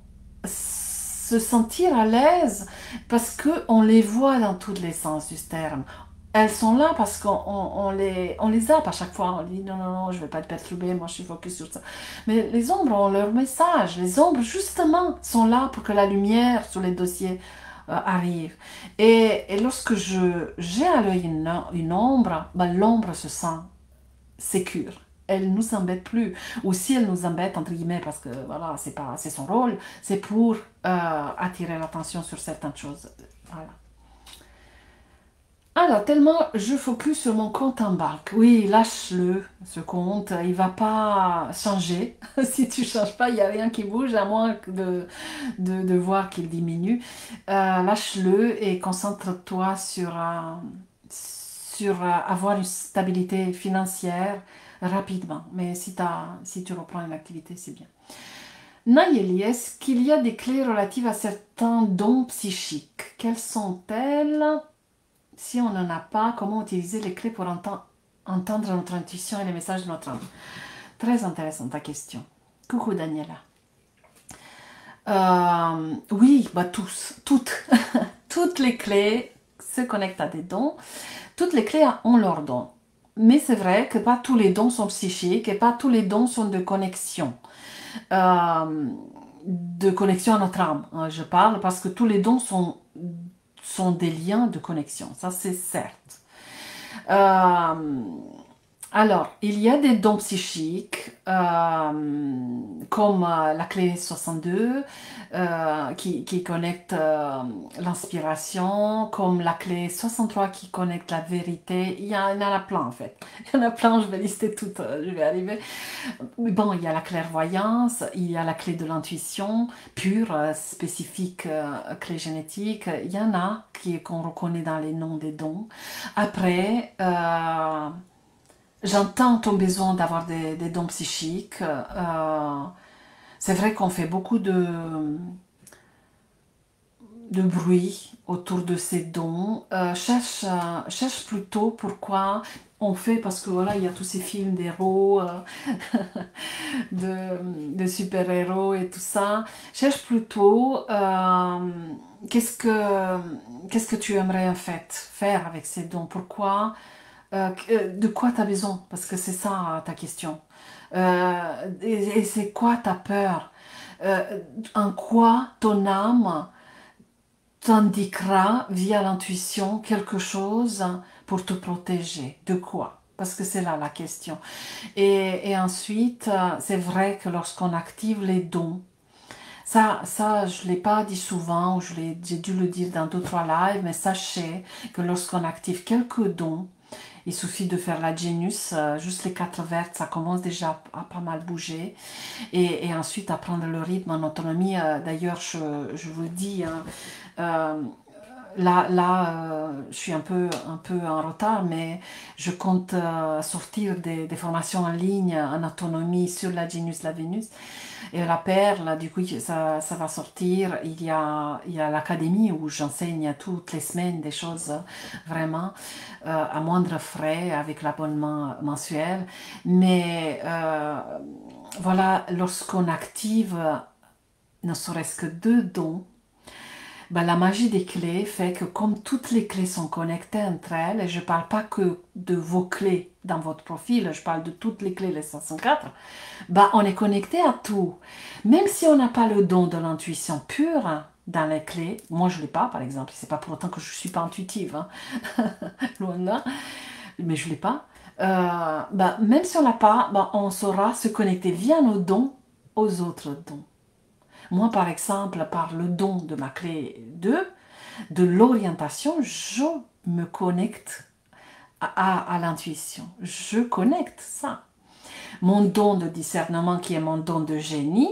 se sentir à l'aise parce qu'on les voit dans tous les sens du terme. Elles sont là parce on les zappe à chaque fois. On dit non, non, non, je ne vais pas te perturber, moi je suis focus sur ça. Mais les ombres ont leur message. Les ombres, justement, sont là pour que la lumière sur les dossiers arrive. Et lorsque j'ai à l'œil une ombre, ben, l'ombre se sent sécure. Elle nous embête plus. Ou si elle nous embête, entre guillemets, parce que voilà, c'est son rôle, c'est pour attirer l'attention sur certaines choses. Voilà. Alors, tellement je focus sur mon compte en banque. Oui, lâche-le, ce compte. Il va pas changer. Si tu changes pas, il n'y a rien qui bouge, à moins de voir qu'il diminue. Lâche-le et concentre-toi sur avoir une stabilité financière rapidement. Mais si tu reprends une activité, c'est bien. Nayeli, est-ce qu'il y a des clés relatives à certains dons psychiques? Quelles sont-elles? Si on n'en a pas, comment utiliser les clés pour entendre notre intuition et les messages de notre âme? Très intéressante ta question. Coucou Daniela. Oui, bah toutes les clés se connectent à des dons. Toutes les clés ont leurs dons. Mais c'est vrai que pas tous les dons sont psychiques et pas tous les dons sont de connexion. De connexion à notre âme. Je parle parce que tous les dons sont des liens de connexion. Ça, c'est certes. Alors, il y a des dons psychiques, comme la clé 62, qui connecte l'inspiration, comme la clé 63 qui connecte la vérité. Il y en a plein, en fait. Il y en a plein, je vais lister toutes, je vais arriver. Bon, il y a la clairvoyance, il y a la clé de l'intuition, pure, spécifique, clé génétique. Il y en a qu'on reconnaît dans les noms des dons. Après, j'entends ton besoin d'avoir des dons psychiques. C'est vrai qu'on fait beaucoup de bruit autour de ces dons. Cherche plutôt pourquoi on fait, parce que voilà, il y a tous ces films d'héros, de super-héros et tout ça. Cherche plutôt qu'est-ce que tu aimerais en fait faire avec ces dons. Pourquoi de quoi tu as besoin? Parce que c'est ça ta question. Et c'est quoi ta peur? En quoi ton âme t'indiquera via l'intuition quelque chose pour te protéger? De quoi? Parce que c'est là la question. Et ensuite, c'est vrai que lorsqu'on active les dons, ça je ne l'ai pas dit souvent, ou j'ai dû le dire dans 2-3 lives, mais sachez que lorsqu'on active quelques dons, il suffit de faire la Genius, juste les 4 vertes, ça commence déjà à pas mal bouger. Et ensuite à prendre le rythme en autonomie. D'ailleurs, je vous le dis, hein, je suis un peu en retard, mais je compte sortir des formations en ligne en autonomie sur la Genius, la Vénus. Et la perle, du coup, ça va sortir. Il y a l'académie où j'enseigne toutes les semaines des choses vraiment à moindre frais avec l'abonnement mensuel. Mais voilà, lorsqu'on active ne serait-ce que 2 dons, ben, la magie des clés fait que comme toutes les clés sont connectées entre elles, et je ne parle pas que de vos clés dans votre profil, je parle de toutes les clés, les 504, ben, on est connecté à tout. Même si on n'a pas le don de l'intuition pure dans les clés, moi je ne l'ai pas par exemple, c'est pas pour autant que je ne suis pas intuitive, hein. Loin de là, mais je ne l'ai pas. Ben, même si on l'a pas, ben, on saura se connecter via nos dons aux autres dons. Moi, par exemple, par le don de ma clé 2, de l'orientation, je me connecte à l'intuition. Je connecte ça. mon don de discernement qui est mon don de génie.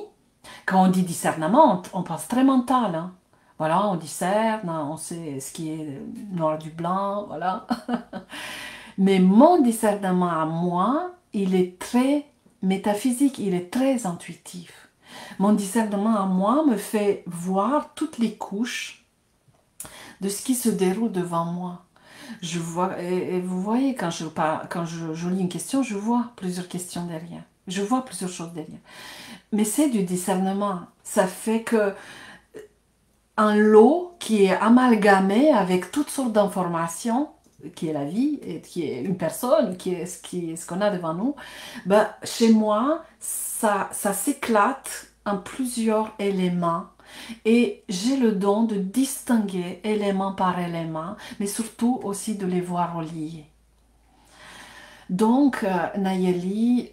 Quand on dit discernement, on pense très mental, hein. Voilà, on discerne, on sait ce qui est noir du blanc, voilà. Mais mon discernement à moi, il est très métaphysique, il est très intuitif. Mon discernement à moi me fait voir toutes les couches de ce qui se déroule devant moi. Je vois, et vous voyez, quand je lis une question, je vois plusieurs questions derrière. Je vois plusieurs choses derrière. Mais c'est du discernement. Ça fait que un lot qui est amalgamé avec toutes sortes d'informations, qui est la vie, et qui est une personne, qui est ce qu'on a devant nous, ben, chez moi, ça s'éclate en plusieurs éléments. Et j'ai le don de distinguer élément par élément, mais surtout aussi de les voir reliés. Donc, Nayeli,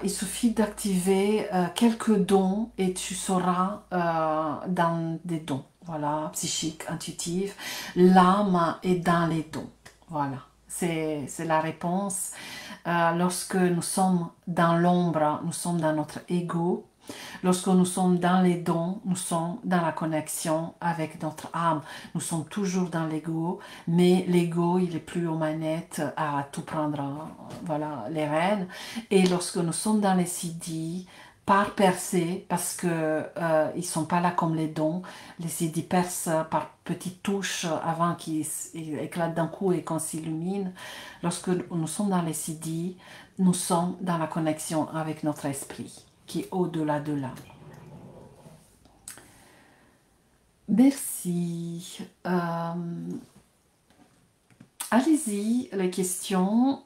il suffit d'activer quelques dons et tu seras dans des dons. Voilà, psychique, intuitif. L'âme est dans les dons. Voilà, c'est la réponse. Lorsque nous sommes dans l'ombre, nous sommes dans notre ego. Lorsque nous sommes dans les dons, nous sommes dans la connexion avec notre âme. Nous sommes toujours dans l'ego, mais l'ego, il est plus aux manettes à tout prendre, voilà, les rênes. Et lorsque nous sommes dans les CD, par percée, parce que ils sont pas là comme les dons, les CD percent par petites touches avant qu'ils éclatent d'un coup et qu'on s'illumine. Lorsque nous sommes dans les CD, nous sommes dans la connexion avec notre esprit, qui est au-delà de l'âme. Merci. Allez-y, les questions.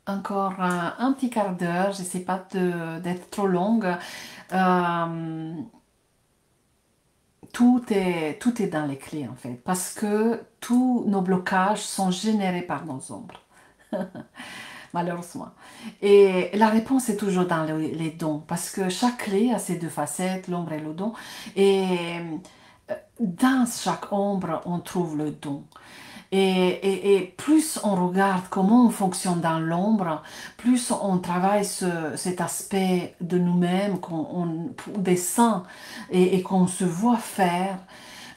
Encore un petit quart d'heure, j'essaie pas d'être trop longue. Tout est dans les clés en fait, parce que tous nos blocages sont générés par nos ombres. Malheureusement. Et la réponse est toujours dans les dons, parce que chaque clé a ses deux facettes, l'ombre et le don. Et dans chaque ombre, on trouve le don. Et plus on regarde comment on fonctionne dans l'ombre, plus on travaille cet aspect de nous-mêmes qu'on descend et qu'on se voit faire,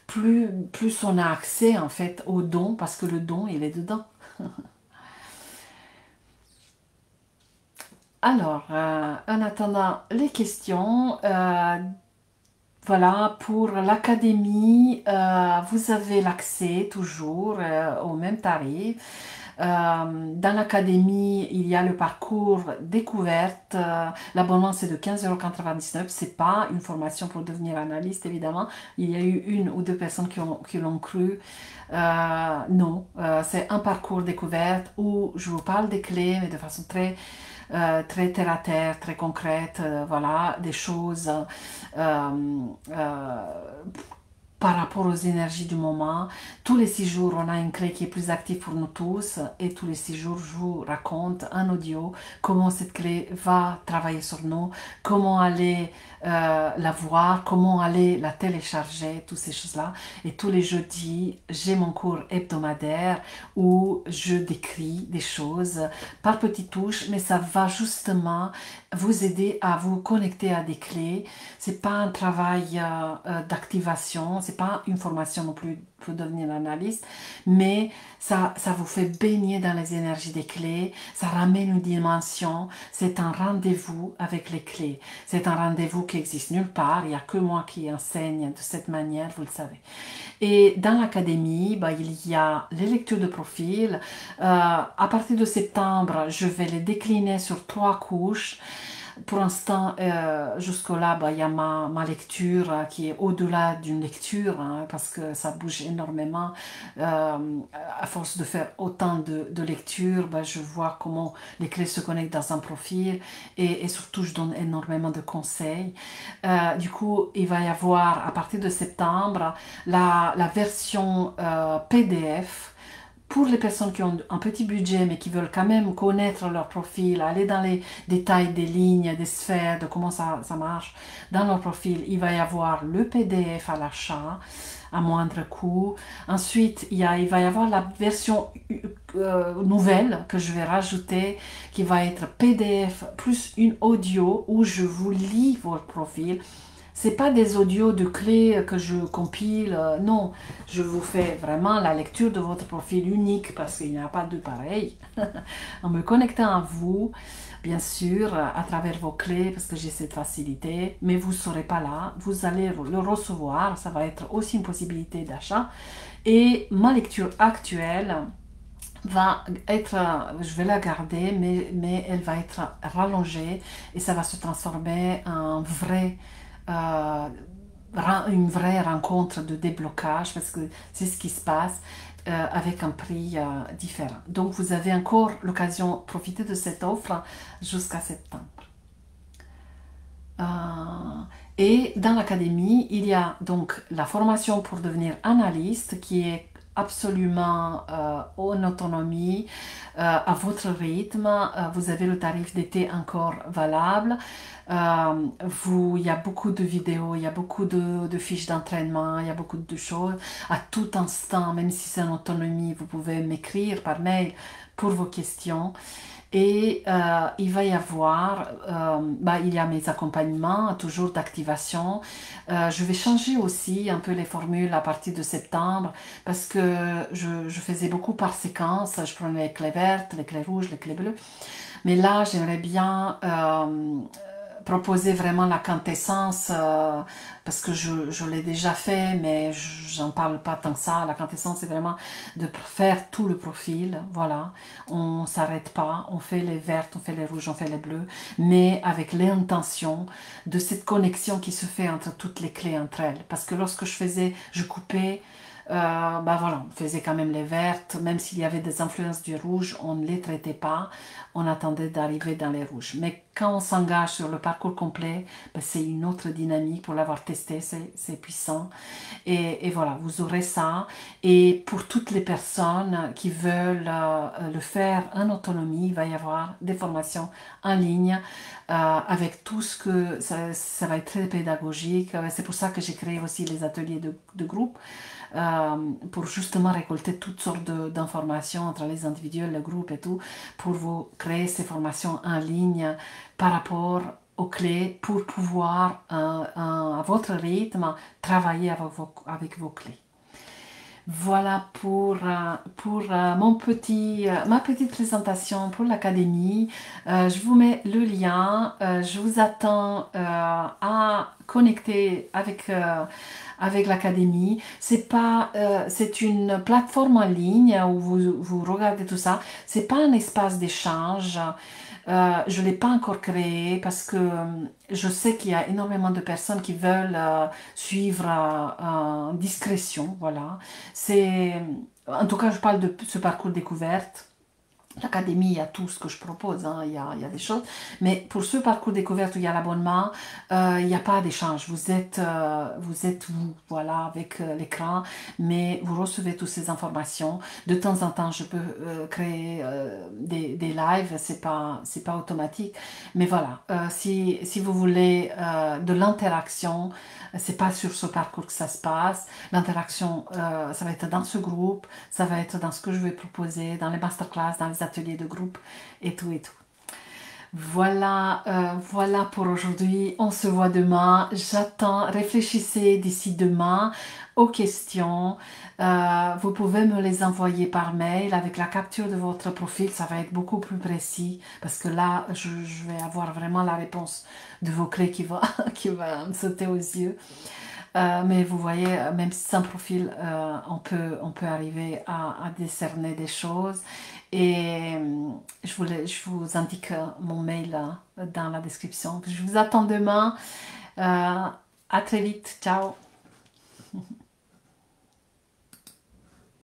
plus on a accès en fait au don, parce que le don, il est dedans. Alors, en attendant les questions, voilà, pour l'académie, vous avez l'accès toujours au même tarif. Dans l'académie, il y a le parcours découverte. L'abonnement, c'est de 15,99 €. C'est pas une formation pour devenir analyste, évidemment. Il y a eu une ou deux personnes qui l'ont cru. Non, c'est un parcours découverte où je vous parle des clés, mais de façon très terre à terre, très concrète, voilà, des choses par rapport aux énergies du moment. Tous les 6 jours, on a une clé qui est plus active pour nous tous, et tous les 6 jours, je vous raconte en audio comment cette clé va travailler sur nous, comment aller la voir, comment aller la télécharger, toutes ces choses-là. Et tous les jeudis, j'ai mon cours hebdomadaire où je décris des choses par petites touches, mais ça va justement vous aider à vous connecter à des clés. C'est pas un travail d'activation, c'est pas une formation non plus pour devenir analyste, mais ça vous fait baigner dans les énergies des clés, ça ramène une dimension, c'est un rendez-vous avec les clés, c'est un rendez-vous qui existe nulle part, il n'y a que moi qui enseigne de cette manière, vous le savez. Et dans l'académie, il y a les lectures de profil. À partir de septembre, je vais les décliner sur 3 couches. Pour l'instant, jusque-là, il y a ma lecture qui est au-delà d'une lecture, hein, parce que ça bouge énormément. À force de faire autant de lectures, je vois comment les clés se connectent dans un profil, et surtout, je donne énormément de conseils. Du coup, il va y avoir, à partir de septembre, la version PDF Pour les personnes qui ont un petit budget mais qui veulent quand même connaître leur profil, aller dans les détails des lignes, des sphères, de comment ça marche dans leur profil, il va y avoir le PDF à l'achat à moindre coût. Ensuite, il va y avoir la version nouvelle que je vais rajouter qui va être PDF plus une audio où je vous lis votre profil. C'est pas des audios de clés que je compile, non, je vous fais vraiment la lecture de votre profil unique parce qu'il n'y a pas de pareil. En me connectant à vous, bien sûr, à travers vos clés parce que j'ai cette facilité, mais vous ne serez pas là, vous allez le recevoir, ça va être aussi une possibilité d'achat. Et ma lecture actuelle va être, je vais la garder, mais elle va être rallongée et ça va se transformer en une vraie rencontre de déblocage parce que c'est ce qui se passe avec un prix différent. Donc vous avez encore l'occasion de profiter de cette offre jusqu'à septembre. Et dans l'académie, il y a donc la formation pour devenir analyste qui est absolument en autonomie, à votre rythme. Vous avez le tarif d'été encore valable. Il y a beaucoup de vidéos, il y a beaucoup de fiches d'entraînement, il y a beaucoup de choses. À tout instant, même si c'est en autonomie, vous pouvez m'écrire par mail pour vos questions. Et il va y avoir, il y a mes accompagnements, toujours d'activation. Je vais changer aussi un peu les formules à partir de septembre parce que je faisais beaucoup par séquence. Je prenais les clés vertes, les clés rouges, les clés bleues. Mais là, j'aimerais bien proposer vraiment la quintessence parce que je l'ai déjà fait mais j'en parle pas tant que ça. La quintessence c'est vraiment de faire tout le profil, voilà, on s'arrête pas, on fait les vertes, on fait les rouges, on fait les bleus, mais avec l'intention de cette connexion qui se fait entre toutes les clés entre elles, parce que lorsque je coupais voilà, on faisait quand même les vertes, même s'il y avait des influences du rouge, on ne les traitait pas, on attendait d'arriver dans les rouges. Mais quand on s'engage sur le parcours complet, c'est une autre dynamique. Pour l'avoir testé, c'est puissant. Et voilà, vous aurez ça. Et pour toutes les personnes qui veulent le faire en autonomie, il va y avoir des formations en ligne avec tout ce que ça va être très pédagogique. C'est pour ça que j'ai créé aussi les ateliers de groupe. Pour justement récolter toutes sortes d'informations entre les individuels, les groupes et tout, pour vous créer ces formations en ligne par rapport aux clés pour pouvoir, à votre rythme, travailler avec vos clés. Voilà pour ma petite présentation pour l'académie. Je vous mets le lien. Je vous attends à connecter avec l'académie. C'est une plateforme en ligne où vous regardez tout ça. C'est pas un espace d'échange. Je ne l'ai pas encore créé parce que je sais qu'il y a énormément de personnes qui veulent suivre en discrétion. Voilà. En tout cas, je parle de ce parcours découverte. L'académie, il y a tout ce que je propose, hein, il y a des choses. Mais pour ce parcours découverte où il y a l'abonnement, il n'y a pas d'échange. Vous êtes vous, voilà, avec l'écran, mais vous recevez toutes ces informations. De temps en temps, je peux créer des lives, c'est pas automatique. Mais voilà, si vous voulez de l'interaction, c'est pas sur ce parcours que ça se passe. L'interaction, ça va être dans ce groupe, ça va être dans ce que je vais proposer, dans les masterclass, dans les ateliers de groupe et tout et tout. Voilà, voilà pour aujourd'hui. On se voit demain. J'attends, réfléchissez d'ici demain aux questions. Vous pouvez me les envoyer par mail avec la capture de votre profil. Ça va être beaucoup plus précis parce que là, je vais avoir vraiment la réponse de vos clés qui va me sauter aux yeux. Mais vous voyez, même sans profil, on peut arriver à décerner des choses. Et je vous indique mon mail dans la description. Je vous attends demain. À très vite. Ciao.